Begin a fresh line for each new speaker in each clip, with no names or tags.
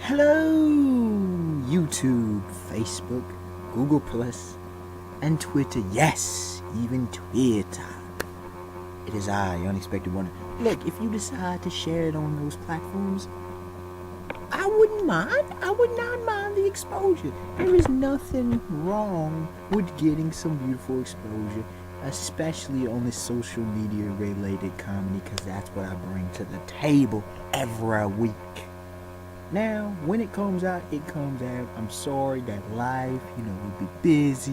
Hello, YouTube, Facebook, Google Plus, and Twitter. Yes, even Twitter. It is I, Unexpected Wonder. Look, if you decide to share it on those platforms, I wouldn't mind. I would not mind the exposure. There is nothing wrong with getting some beautiful exposure, especially on the social media related comedy, because that's what I bring to the table every week. Now, when it comes out, it comes out. I'm sorry that life, would be busy.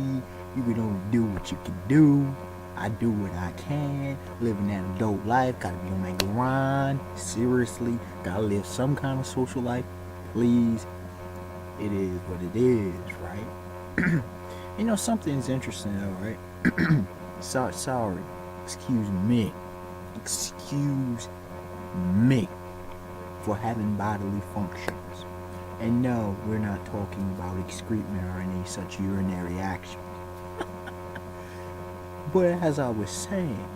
You can only do what you can do. I do what I can. Living that adult life. Gotta be on that grind. Seriously. Gotta live some kind of social life. Please. It is what it is, right? Something's interesting though, right? Sorry. Excuse me. Excuse me for having bodily functions. And no, we're not talking about excrement or any such urinary action. But as I was saying,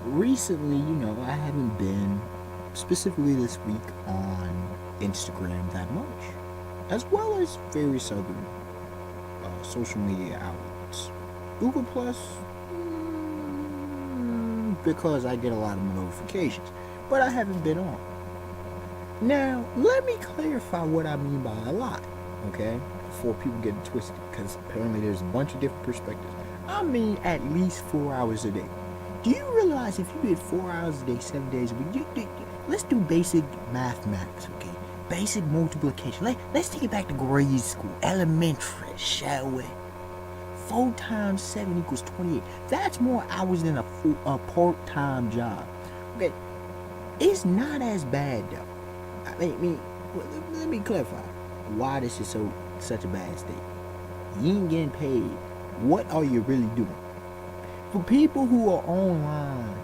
recently, I haven't been, specifically this week, on Instagram that much, as well as various other social media outlets. Google Plus, because I get a lot of notifications, but I haven't been on. Now, let me clarify what I mean by a lot, okay? Before people get it twisted, because apparently there's a bunch of different perspectives. I mean at least 4 hours a day. Do you realize if you did 4 hours a day, 7 days a week, let's do basic mathematics, okay? Basic multiplication. Let's take it back to grade school, elementary, shall we? 4 times 7 equals 28. That's more hours than a part-time job. Okay, it's not as bad though. Let me clarify why this is such a bad state. You ain't getting paid. What are you really doing? For people who are online,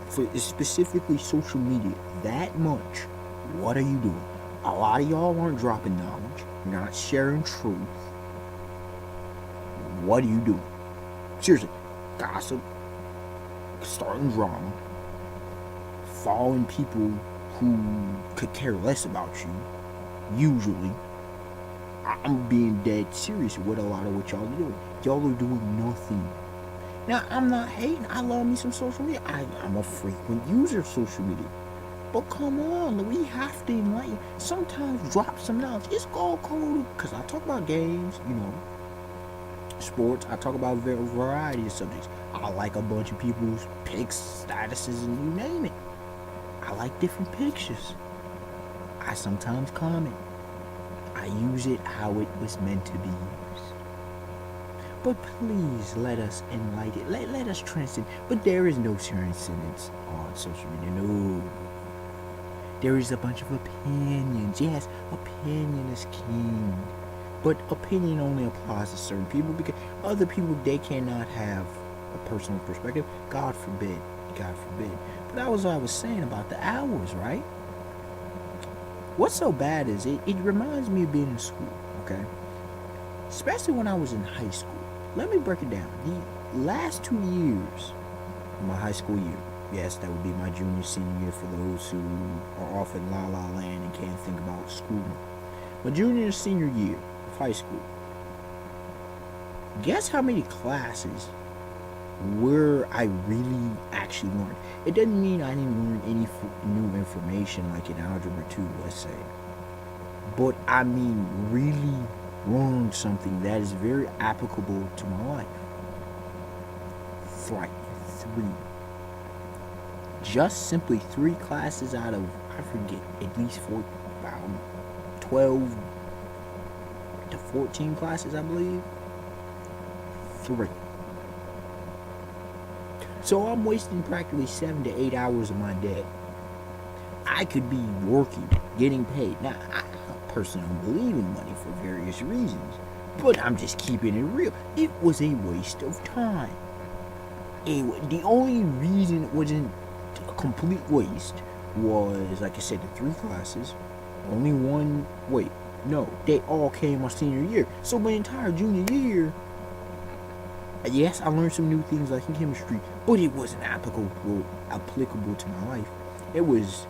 for specifically social media, that much, what are you doing? A lot of y'all aren't dropping knowledge. You're not sharing truth. What are you doing? Seriously, gossip, starting drama, following people who could care less about you. Usually, I'm being dead serious with a lot of what y'all are doing. Y'all are doing nothing. Now, I'm not hating. I love me some social media. I'm a frequent user of social media. But come on, we have to enlighten. Sometimes drop some knowledge. It's all cool. Because I talk about games, sports. I talk about a variety of subjects. I like a bunch of people's pics, statuses, and you name it. I like different pictures. I sometimes comment. I use it how it was meant to be used. But please let us enlighten. Let us transcend. But there is no transcendence on social media. No. There is a bunch of opinions. Yes, opinion is king. But opinion only applies to certain people because other people, they cannot have a personal perspective. God forbid. God forbid. But that was what I was saying about the hours, right? What's so bad is it reminds me of being in school, okay? Especially when I was in high school. Let me break it down. The last 2 years of my high school year, yes, that would be my junior, senior year for those who are off in La La Land and can't think about school. My junior and senior year of high school, guess how many classes where I really actually learned? It doesn't mean I didn't learn any new information like in Algebra 2, let's say. But I mean really learned something that is very applicable to my life. Like 3. Just simply 3 classes out of, I forget, at least 12 to 14 classes, I believe. 3. So I'm wasting practically 7 to 8 hours of my day. I could be working, getting paid. Now, I personally don't believe in money for various reasons, but I'm just keeping it real. It was a waste of time. The only reason it wasn't a complete waste was, like I said, the 3 classes. Only one, wait, no, they all came my senior year. So my entire junior year, yes, I learned some new things like in chemistry, but it wasn't applicable to my life. It was,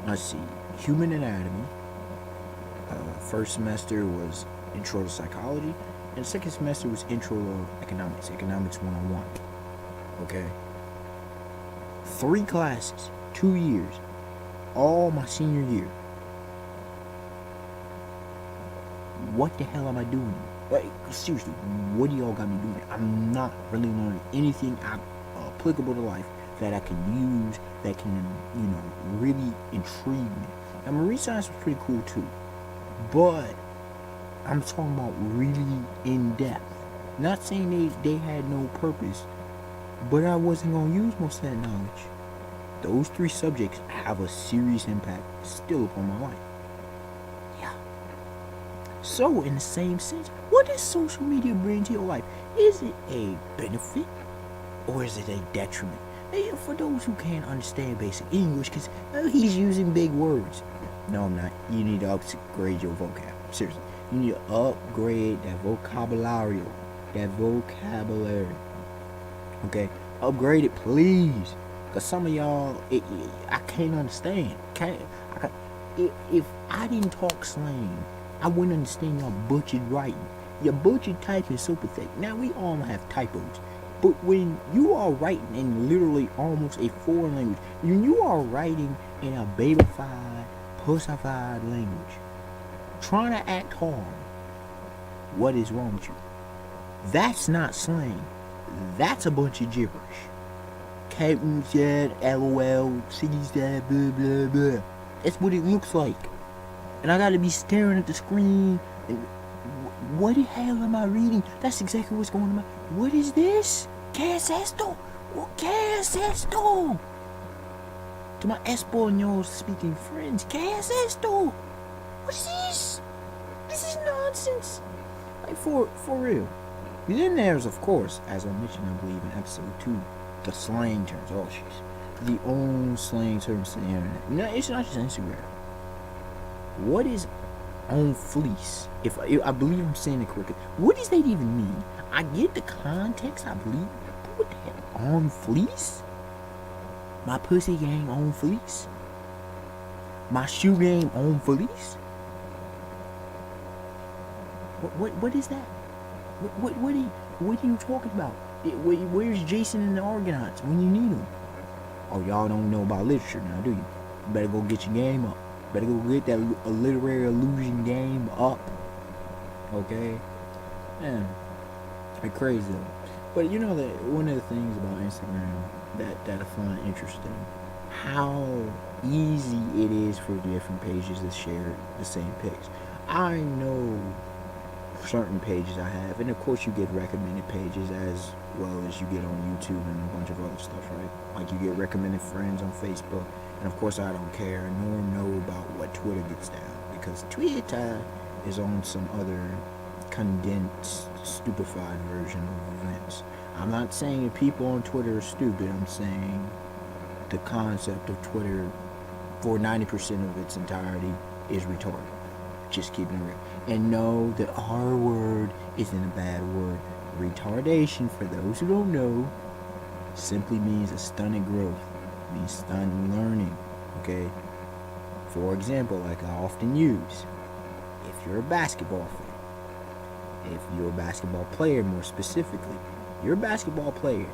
let's see, human anatomy. First semester was intro to psychology, and the second semester was intro to economics 101. Okay? 3 classes, 2 years, all my senior year. What the hell am I doing? Like, seriously, what do y'all got me doing? I'm not really learning anything applicable to life that I can use, that can, really intrigue me. Now, marine science was pretty cool too, but I'm talking about really in depth. Not saying they had no purpose, but I wasn't going to use most of that knowledge. Those 3 subjects have a serious impact still upon my life. Yeah. So, in the same sense, what does social media bring to your life? Is it a benefit or is it a detriment? For those who can't understand basic English, because he's using big words. No, I'm not. You need to upgrade your vocab. Seriously. You need to upgrade that vocabulary. Okay? Upgrade it, please. Because some of y'all, I can't understand. If I didn't talk slang, I wouldn't understand y'all butchered writing. Your butchered typing is so pathetic. Now, we all have typos. But when you are writing in literally almost a foreign language, when you are writing in a beta-fied, pussified language, trying to act hard, what is wrong with you? That's not slang. That's a bunch of gibberish. Captain said, LOL, C said, blah, blah, blah. That's what it looks like. And I gotta be staring at the screen. And what the hell am I reading? That's exactly what's going on. What is this? ¿Qué es esto? ¿Qué es esto? To my Espanol speaking friends, ¿qué es esto? What is this? This is nonsense. Like, for real. Then there's, of course, as I mentioned, I believe in episode 2, the slang terms. Oh, jeez. The own slang terms to the internet. No, it's not just Instagram. What is on fleece? If I believe I'm saying it correctly. What does that even mean? I get the context, I believe. But what the hell? On fleece? My pussy game on fleece? My shoe game on fleece? What is that? What are you talking about? Where's Jason and the Argonauts when you need them? Oh, y'all don't know about literature now, do you? You better go get your game up. Better go get that literary illusion game up. Okay? Man, it's crazy though. But you know that one of the things about Instagram that I find interesting, how easy it is for different pages to share the same pics. I know certain pages I have, and of course you get recommended pages as well as you get on YouTube and a bunch of other stuff, right? Like you get recommended friends on Facebook, and of course I don't care nor know about what Twitter gets down, because Twitter is on some other condensed, stupefied version of events. I'm not saying that people on Twitter are stupid. I'm saying the concept of Twitter for 90% of its entirety is retarded. Just keeping it real. And no, the R word isn't a bad word. Retardation, for those who don't know, simply means a stunted growth. It means stunted learning. Okay? For example, like I often use, if you're a basketball fan, if you're a basketball player more specifically, you're a basketball player,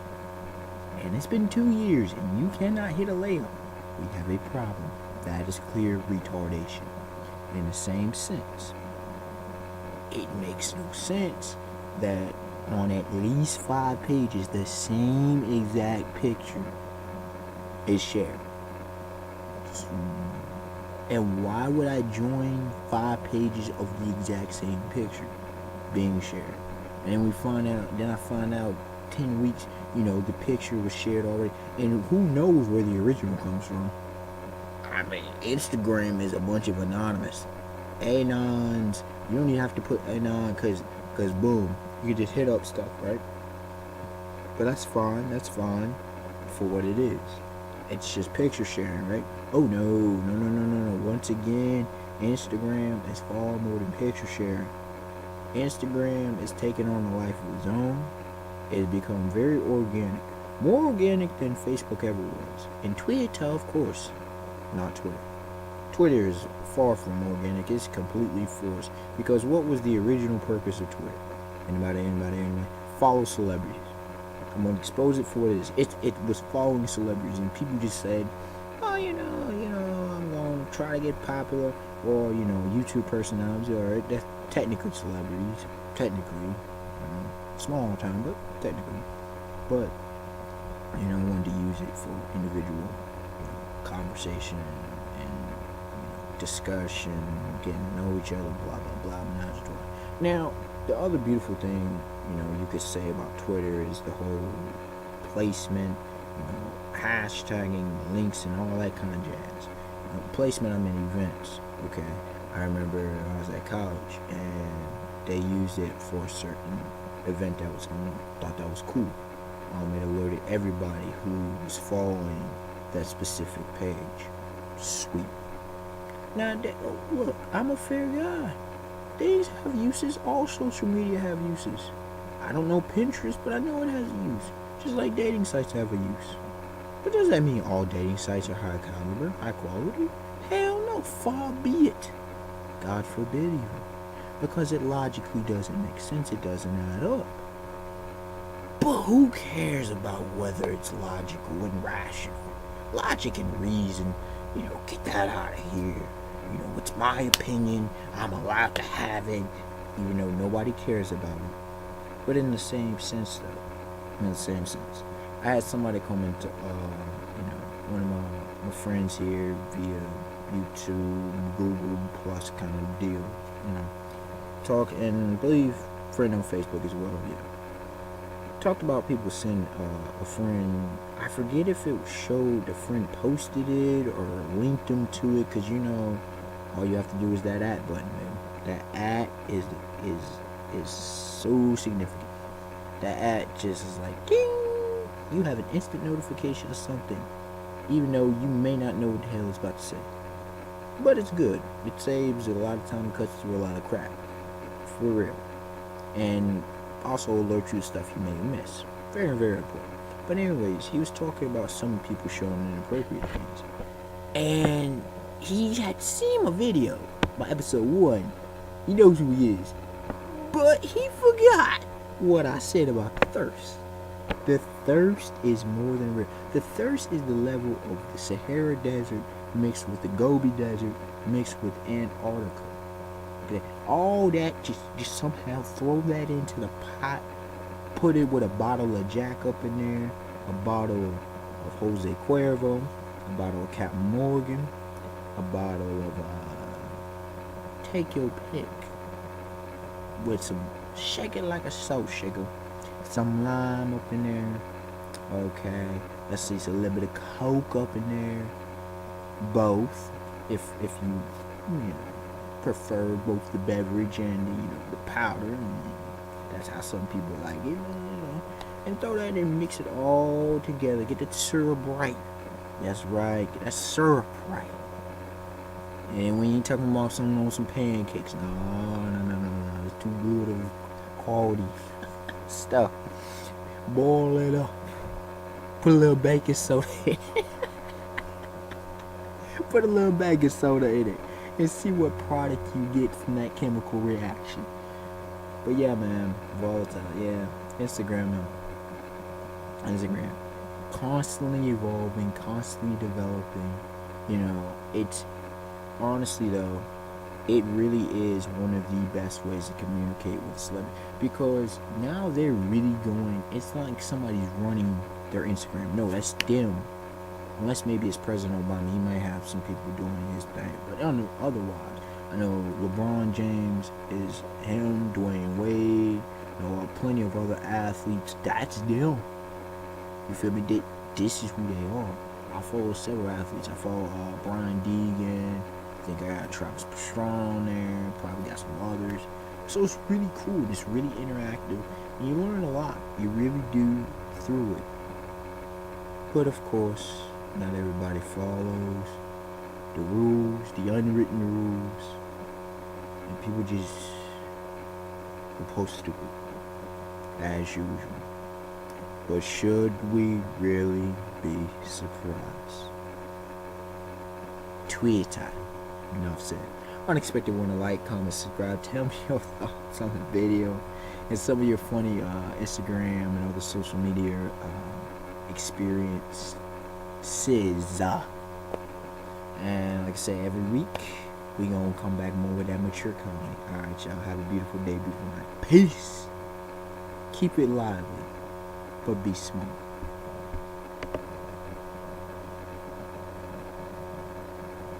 and it's been 2 years and you cannot hit a layup, we have a problem. That is clear retardation. In the same sense, it makes no sense that on at least 5 pages the same exact picture is shared. And why would I join 5 pages of the exact same picture being shared? And then I find out 10 weeks, the picture was shared already. And who knows where the original comes from? I mean, Instagram is a bunch of anonymous anons. You don't even have to put anon because boom, you can just hit up stuff, right? But that's fine for what it is. It's just picture sharing, right? Oh no. Once again, Instagram is far more than picture sharing. Instagram is taking on a life of its own. It has become very organic. More organic than Facebook ever was. And Twitter, of course. Not Twitter. Twitter is far from organic. It's completely forced. Because what was the original purpose of Twitter? Anybody? Follow celebrities. I'm gonna expose it for what it is. It was following celebrities, and people just said, "Oh, I'm gonna try to get popular," or YouTube personalities, or that's technically celebrities, technically, small time, but technically, but wanted to use it for individual conversation and discussion, getting to know each other, blah blah blah. Now, the other beautiful thing you could say about Twitter is the whole placement, hashtagging, links, and all that kind of jazz. Placement, I'm in events. Okay, I remember I was at college and they used it for a certain event that was going on. Thought that was cool. It alerted everybody who was following that specific page. Sweet. Now, look, I'm a fair guy. These have uses. All social media have uses. I don't know Pinterest, but I know it has a use. Just like dating sites have a use. But does that mean all dating sites are high caliber, high quality? Hell no, far be it. God forbid even. Because it logically doesn't make sense. It doesn't add up. But who cares about whether it's logical and rational? Logic and reason, get that out of here. It's my opinion. I'm allowed to have it, even though nobody cares about it. But in the same sense, I had somebody come into, one of my friends here via YouTube, Google Plus kind of deal, talk, and I believe friend on Facebook as well, talked about people send a friend, I forget if it showed the friend posted it or linked them to it, because all you have to do is that @ button, man. That @ is so significant. That @ just is like, ding! You have an instant notification of something, even though you may not know what the hell it's about to say. But it's good. It saves a lot of time, cuts through a lot of crap. For real. And also alert you to stuff you may miss. Very, very important. But anyways, he was talking about some people showing inappropriate things. And he had seen my video by episode 1. He knows who he is. But he forgot what I said about the thirst. The thirst is more than real. The thirst is the level of the Sahara Desert mixed with the Gobi Desert mixed with Antarctica. Okay. All that, just somehow throw that into the pot, put it with a bottle of Jack up in there, a bottle of Jose Cuervo, a bottle of Captain Morgan, a bottle of take your pick, with some, shake it like a salt shaker, some lime up in there, okay, let's see, so a little bit of Coke up in there, both, if you prefer both the beverage and the powder, and that's how some people like it, and throw that in and mix it all together, get that syrup right. That's right, get that syrup right. And we ain't talking about some pancakes. No, it's too good of quality stuff. Boil it up. Put a little baking soda in it. Put a little baking soda in it. And see what product you get from that chemical reaction. But yeah, man. Volatile. Yeah. Instagram. Constantly evolving. Constantly developing. It's... Honestly though, it really is one of the best ways to communicate with celebrities, because now they're really going, it's not like somebody's running their Instagram. No, that's them. Unless maybe it's President Obama, he might have some people doing his thing. But otherwise, I know LeBron James is him, Dwayne Wade, plenty of other athletes. That's them. You feel me? This is who they are. I follow several athletes. I follow Brian Deegan. I think I got Travis Pastrana there, probably got some others. So it's really cool, it's really interactive, and you learn a lot. You really do through it. But of course, not everybody follows the rules, the unwritten rules, and people just post stupid, as usual. But should we really be surprised? Twitter. enough said. Unexpected one to like, comment, subscribe. Tell me your thoughts on the video and some of your funny Instagram and other social media experiences. And like I say, every week we gonna come back more with that mature content. Alright, y'all, have a beautiful day, beautiful night. Peace. Keep it lively, but be smart.